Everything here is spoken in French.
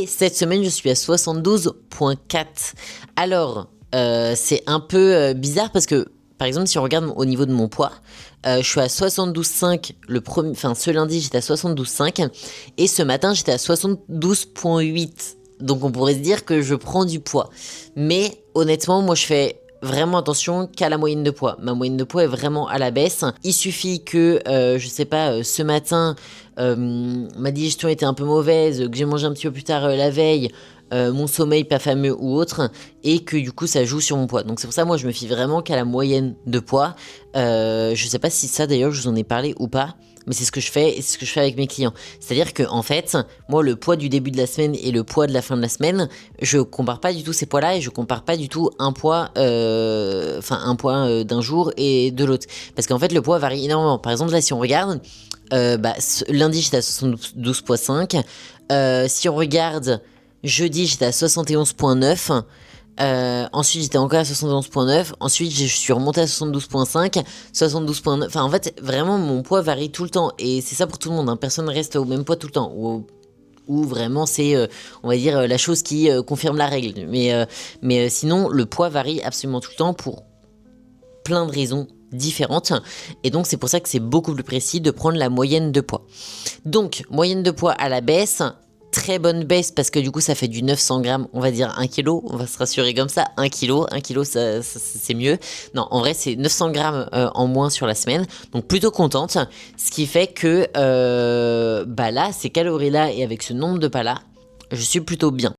Et cette semaine, je suis à 72,4. Alors, c'est un peu bizarre parce que, par exemple, si on regarde au niveau de mon poids, je suis à 72,5 ce lundi, j'étais à 72,5 et ce matin, j'étais à 72,8. Donc on pourrait se dire que je prends du poids. Mais honnêtement, moi je fais vraiment attention qu'à la moyenne de poids. Ma moyenne de poids est vraiment à la baisse. Il suffit que, je sais pas, ce matin, ma digestion était un peu mauvaise, que j'ai mangé un petit peu plus tard la veille, mon sommeil pas fameux ou autre, et que du coup ça joue sur mon poids. Donc c'est pour ça moi je me fie vraiment qu'à la moyenne de poids. Je sais pas si ça d'ailleurs je vous en ai parlé ou pas, mais c'est ce que je fais et c'est ce que je fais avec mes clients. C'est-à-dire que en fait, moi le poids du début de la semaine et le poids de la fin de la semaine, je compare pas du tout ces poids-là et je compare pas du tout un poids d'un jour et de l'autre. Parce qu'en fait le poids varie énormément. Par exemple là si on regarde, lundi j'étais à 72,5. Si on regarde jeudi j'étais à 71,9. Ensuite j'étais encore à 71,9. Ensuite je suis remonté à 72,5, 72,9. Enfin en fait vraiment mon poids varie tout le temps et c'est ça pour tout le monde, hein. Personne ne reste au même poids tout le temps ou vraiment c'est on va dire la chose qui confirme la règle. Mais sinon le poids varie absolument tout le temps pour plein de raisons différentes et donc c'est pour ça que c'est beaucoup plus précis de prendre la moyenne de poids. Donc moyenne de poids à la baisse, très bonne baisse parce que du coup ça fait du 900 grammes, on va dire 1 kg, on va se rassurer comme ça, 1 kg, 1 kg ça, c'est mieux. Non, en vrai c'est 900 grammes en moins sur la semaine, donc plutôt contente, ce qui fait que là, ces calories là et avec ce nombre de pas là, je suis plutôt bien.